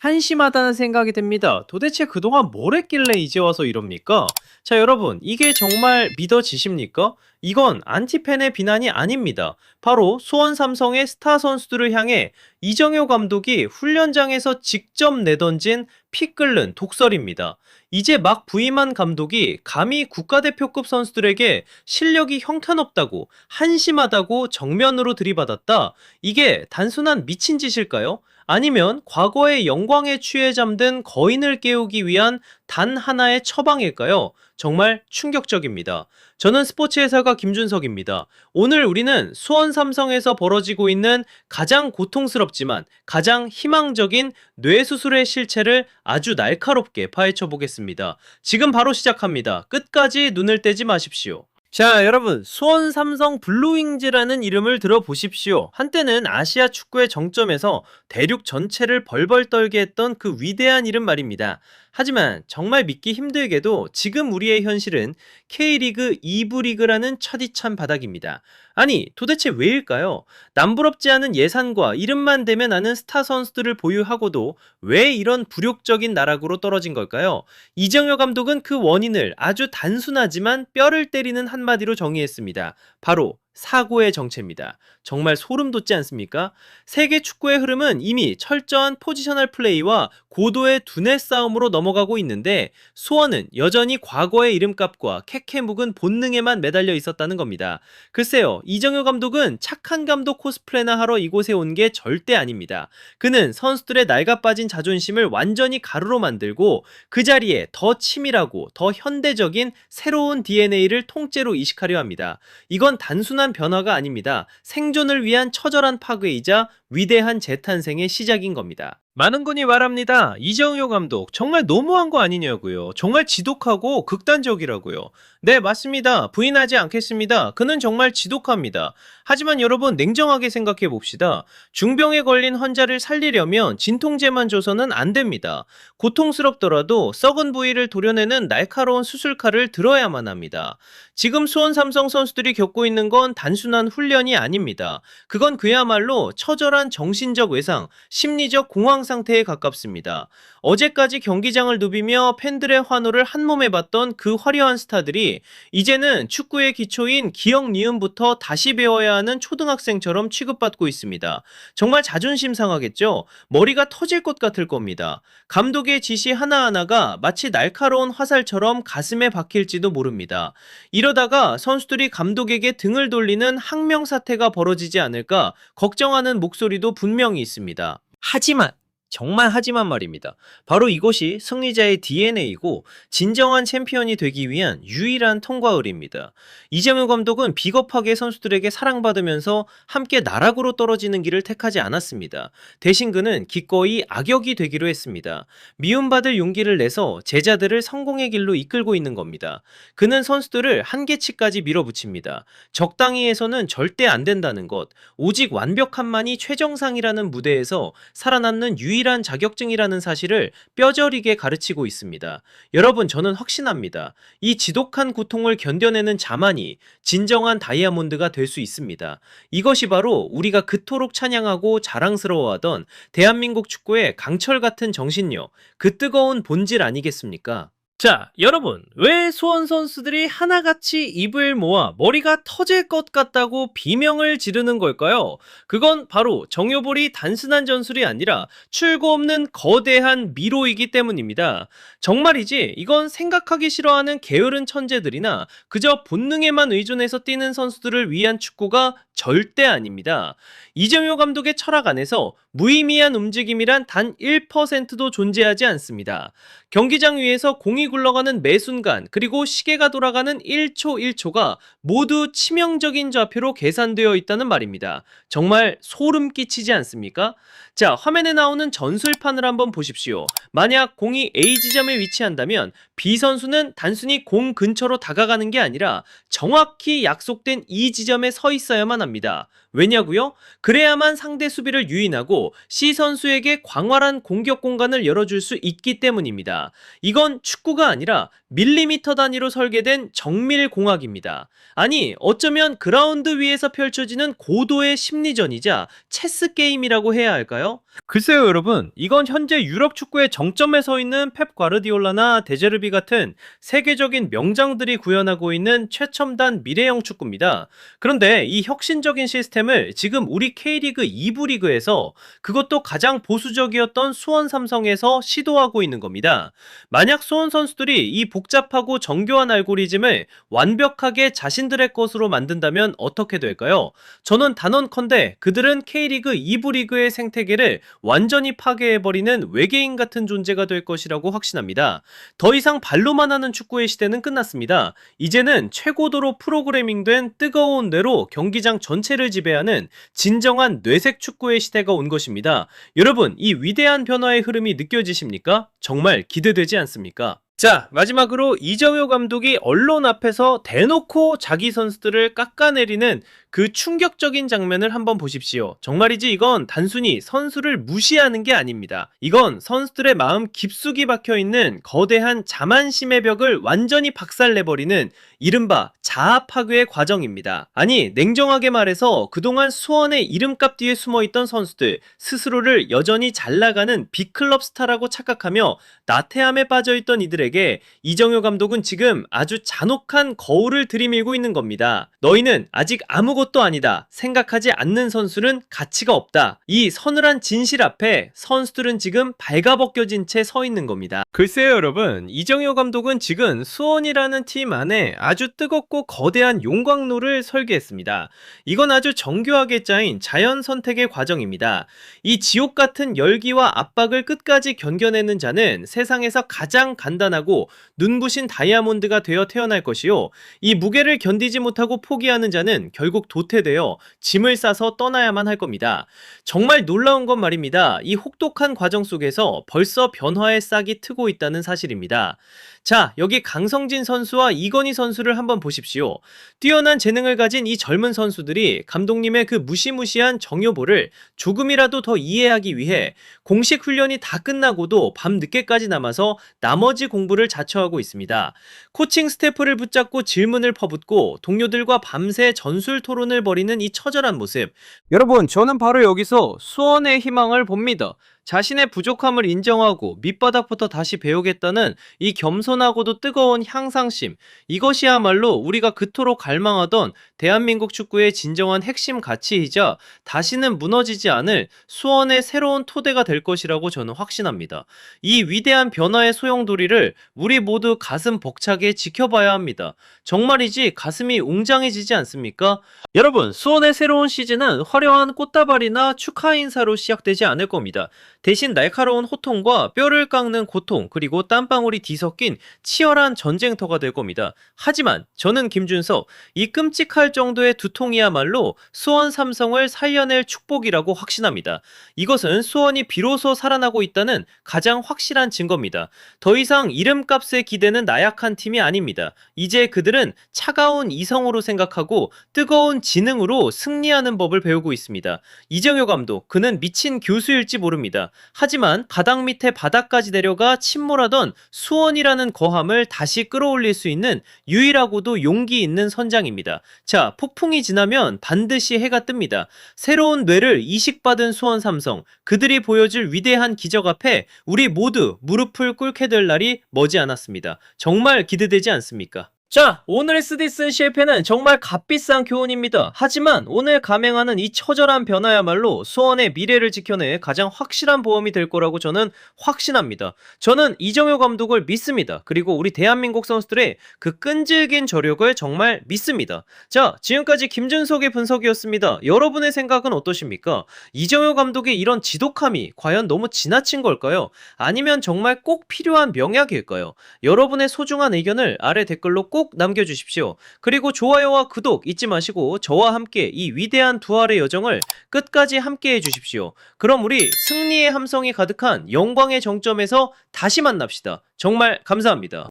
한심하다는 생각이 듭니다. 도대체 그동안 뭘 했길래 이제 와서 이럽니까? 자, 여러분, 이게 정말 믿어지십니까? 이건 안티팬의 비난이 아닙니다. 바로 수원 삼성의 스타 선수들을 향해 이정효 감독이 훈련장에서 직접 내던진 피 끓는 독설입니다. 이제 막 부임한 감독이 감히 국가대표급 선수들에게 실력이 형편없다고, 한심하다고 정면으로 들이받았다. 이게 단순한 미친 짓일까요? 아니면 과거의 영광에 취해 잠든 거인을 깨우기 위한 단 하나의 처방일까요? 정말 충격적입니다. 저는 스포츠 해설가 김준석입니다. 오늘 우리는 수원 삼성에서 벌어지고 있는 가장 고통스럽지만 가장 희망적인 뇌수술의 실체를 아주 날카롭게 파헤쳐 보겠습니다. 지금 바로 시작합니다. 끝까지 눈을 떼지 마십시오. 자, 여러분, 수원 삼성 블루윙즈라는 이름을 들어보십시오. 한때는 아시아 축구의 정점에서 대륙 전체를 벌벌 떨게 했던 그 위대한 이름 말입니다. 하지만 정말 믿기 힘들게도 지금 우리의 현실은 K리그 2부 리그라는 차디찬 바닥입니다. 아니, 도대체 왜일까요? 남부럽지 않은 예산과 이름만 대면 아는 스타 선수들을 보유하고도 왜 이런 불욕적인 나락으로 떨어진 걸까요? 이정효 감독은 그 원인을 아주 단순하지만 뼈를 때리는 한마디로 정의했습니다. 바로 사고의 정체입니다. 정말 소름 돋지 않습니까? 세계 축구의 흐름은 이미 철저한 포지셔널 플레이와 고도의 두뇌 싸움으로 넘어가고 있는데 수원은 여전히 과거의 이름값과 캐캐 묵은 본능에만 매달려 있었다는 겁니다. 글쎄요, 이정효 감독은 착한 감독 코스프레나 하러 이곳에 온 게 절대 아닙니다. 그는 선수들의 낡아빠진 자존심을 완전히 가루로 만들고 그 자리에 더 치밀하고 더 현대적인 새로운 DNA를 통째로 이식하려 합니다. 이건 단순한 변화가 아닙니다. 생존을 위한 처절한 파괴이자 위대한 재탄생의 시작인 겁니다. 많은 분이 말합니다. 이정효 감독 정말 너무한 거 아니냐고요. 정말 지독하고 극단적이라고요. 네, 맞습니다. 부인하지 않겠습니다. 그는 정말 지독합니다. 하지만 여러분, 냉정하게 생각해 봅시다. 중병에 걸린 환자를 살리려면 진통제만 줘서는 안 됩니다. 고통스럽더라도 썩은 부위를 도려내는 날카로운 수술칼을 들어야만 합니다. 지금 수원 삼성 선수들이 겪고 있는 건 단순한 훈련이 아닙니다. 그건 그야말로 처절한 정신적 외상, 심리적 공황 상태에 가깝습니다. 어제까지 경기장을 누비며 팬들의 환호를 한몸에 봤던 그 화려한 스타들이 이제는 축구의 기초인 기억 니은부터 다시 배워야 하는 초등학생처럼 취급받고 있습니다. 정말 자존심 상하겠죠? 머리가 터질 것 같을 겁니다. 감독의 지시 하나하나가 마치 날카로운 화살처럼 가슴에 박힐지도 모릅니다. 이러다가 선수들이 감독에게 등을 돌리는 항명 사태가 벌어지지 않을까 걱정하는 목소리도 분명히 있습니다. 하지만 말입니다. 바로 이것이 승리자의 DNA이고 진정한 챔피언이 되기 위한 유일한 통과을입니다. 이정효 감독은 비겁하게 선수들에게 사랑받으면서 함께 나락으로 떨어지는 길을 택하지 않았습니다. 대신 그는 기꺼이 악역이 되기로 했습니다. 미움받을 용기를 내서 제자들을 성공의 길로 이끌고 있는 겁니다. 그는 선수들을 한계치까지 밀어붙입니다. 적당히 해서는 절대 안 된다는 것, 오직 완벽함만이 최정상이라는 무대에서 살아남는 유일한 자격증이라는 사실을 뼈저리게 가르치고 있습니다. 여러분, 저는 확신합니다. 이 지독한 고통을 견뎌내는 자만이 진정한 다이아몬드가 될 수 있습니다. 이것이 바로 우리가 그토록 찬양하고 자랑스러워하던 대한민국 축구의 강철 같은 정신력, 그 뜨거운 본질 아니겠습니까? 자, 여러분, 왜 수원 선수들이 하나같이 입을 모아 머리가 터질 것 같다고 비명을 지르는 걸까요? 그건 바로 정효볼이 단순한 전술이 아니라 출구 없는 거대한 미로이기 때문입니다. 정말이지, 이건 생각하기 싫어하는 게으른 천재들이나 그저 본능에만 의존해서 뛰는 선수들을 위한 축구가 절대 아닙니다. 이정효 감독의 철학 안에서 무의미한 움직임이란 단 1%도 존재하지 않습니다. 경기장 위에서 공이 굴러가는 매 순간, 그리고 시계가 돌아가는 1초 1초가 모두 치명적인 좌표로 계산되어 있다는 말입니다. 정말 소름 끼치지 않습니까? 자, 화면에 나오는 전술판을 한번 보십시오. 만약 공이 A 지점에 위치한다면 B 선수는 단순히 공 근처로 다가가는 게 아니라 정확히 약속된 E 지점에 서 있어야만 합니다. 왜냐고요? 그래야만 상대 수비를 유인하고 C 선수에게 광활한 공격 공간을 열어줄 수 있기 때문입니다. 이건 축구가 축구가 아니라 밀리미터 단위로 설계된 정밀공학입니다. 아니, 어쩌면 그라운드 위에서 펼쳐지는 고도의 심리전이자 체스 게임이라고 해야 할까요? 글쎄요, 여러분. 이건 현재 유럽 축구의 정점에 서 있는 펩 과르디올라나 데제르비 같은 세계적인 명장들이 구현하고 있는 최첨단 미래형 축구입니다. 그런데 이 혁신적인 시스템을 지금 우리 K리그 2부 리그에서, 그것도 가장 보수적이었던 수원 삼성에서 시도하고 있는 겁니다. 만약 수원 선수들이 이 복잡하고 정교한 알고리즘을 완벽하게 자신들의 것으로 만든다면 어떻게 될까요? 저는 단언컨대 그들은 K리그 2부 리그의 생태계를 완전히 파괴해버리는 외계인 같은 존재가 될 것이라고 확신합니다. 더 이상 발로만 하는 축구의 시대는 끝났습니다. 이제는 최고도로 프로그래밍된 뜨거운 뇌로 경기장 전체를 지배하는 진정한 뇌색 축구의 시대가 온 것입니다. 여러분, 이 위대한 변화의 흐름이 느껴지십니까? 정말 기대되지 않습니까? 자, 마지막으로 이정효 감독이 언론 앞에서 대놓고 자기 선수들을 깎아내리는 그 충격적인 장면을 한번 보십시오. 정말이지 이건 단순히 선수를 무시하는 게 아닙니다. 이건 선수들의 마음 깊숙이 박혀있는 거대한 자만심의 벽을 완전히 박살내버리는 이른바 자아 파괴의 과정입니다. 아니, 냉정하게 말해서 그동안 수원의 이름값 뒤에 숨어있던 선수들, 스스로를 여전히 잘나가는 빅클럽 스타라고 착각하며 나태함에 빠져있던 이들에게 이정효 감독은 지금 아주 잔혹한 거울을 들이밀고 있는 겁니다. 너희는 아직 아무것도 아니다. 생각하지 않는 선수는 가치가 없다. 이 서늘한 진실 앞에 선수들은 지금 발가벗겨진 채 서 있는 겁니다. 글쎄요, 여러분. 이정효 감독은 지금 수원이라는 팀 안에 아주 뜨겁고 거대한 용광로를 설계했습니다. 이건 아주 정교하게 짜인 자연 선택의 과정입니다. 이 지옥 같은 열기와 압박을 끝까지 견뎌내는 자는 세상에서 가장 간단하고 눈부신 다이아몬드가 되어 태어날 것이요, 이 무게를 견디지 못하고 포기하는 자는 결국 도태되어 짐을 싸서 떠나야만 할 겁니다. 정말 놀라운 건 말입니다. 이 혹독한 과정 속에서 벌써 변화의 싹이 트고 있다는 사실입니다. 자, 여기 강성진 선수와 이건희 선수를 한번 보십시오. 뛰어난 재능을 가진 이 젊은 선수들이 감독님의 그 무시무시한 정효보를 조금이라도 더 이해하기 위해 공식 훈련이 다 끝나고도 밤 늦게까지 남아서 나머지 공부를 자처하고 있습니다. 코칭 스태프를 붙잡고 질문을 퍼붓고 동료들과 밤새 전술 토론을 벌이는 이 처절한 모습. 여러분, 저는 바로 여기서 수원의 희망을 봅니다. 자신의 부족함을 인정하고 밑바닥부터 다시 배우겠다는 이 겸손하고도 뜨거운 향상심, 이것이야말로 우리가 그토록 갈망하던 대한민국 축구의 진정한 핵심 가치이자 다시는 무너지지 않을 수원의 새로운 토대가 될 것이라고 저는 확신합니다. 이 위대한 변화의 소용돌이를 우리 모두 가슴 벅차게 지켜봐야 합니다. 정말이지 가슴이 웅장해지지 않습니까? 여러분, 수원의 새로운 시즌은 화려한 꽃다발이나 축하 인사로 시작되지 않을 겁니다. 대신 날카로운 호통과 뼈를 깎는 고통, 그리고 땀방울이 뒤섞인 치열한 전쟁터가 될 겁니다. 하지만 저는 김준석, 이 끔찍할 정도의 두통이야말로 수원 삼성을 살려낼 축복이라고 확신합니다. 이것은 수원이 비로소 살아나고 있다는 가장 확실한 증거입니다. 더 이상 이름값에 기대는 나약한 팀이 아닙니다. 이제 그들은 차가운 이성으로 생각하고 뜨거운 지능으로 승리하는 법을 배우고 있습니다. 이정효 감독, 그는 미친 교수일지 모릅니다. 하지만 바닥 밑에 바닥까지 내려가 침몰하던 수원이라는 거함을 다시 끌어올릴 수 있는 유일하고도 용기 있는 선장입니다. 자, 폭풍이 지나면 반드시 해가 뜹니다. 새로운 뇌를 이식받은 수원 삼성, 그들이 보여줄 위대한 기적 앞에 우리 모두 무릎을 꿇게 될 날이 머지않았습니다. 정말 기대되지 않습니까? 자, 오늘의 스디슨 실패는 정말 값비싼 교훈입니다. 하지만 오늘 감행하는 이 처절한 변화야말로 수원의 미래를 지켜낼 가장 확실한 보험이 될 거라고 저는 확신합니다. 저는 이정효 감독을 믿습니다. 그리고 우리 대한민국 선수들의 그 끈질긴 저력을 정말 믿습니다. 자, 지금까지 김준석의 분석이었습니다. 여러분의 생각은 어떠십니까? 이정효 감독의 이런 지독함이 과연 너무 지나친 걸까요? 아니면 정말 꼭 필요한 명약일까요? 여러분의 소중한 의견을 아래 댓글로 꼭 남겨주십시오. 그리고 좋아요와 구독 잊지 마시고 저와 함께 이 위대한 두알의 여정을 끝까지 함께 해주십시오. 그럼 우리 승리의 함성이 가득한 영광의 정점에서 다시 만납시다. 정말 감사합니다.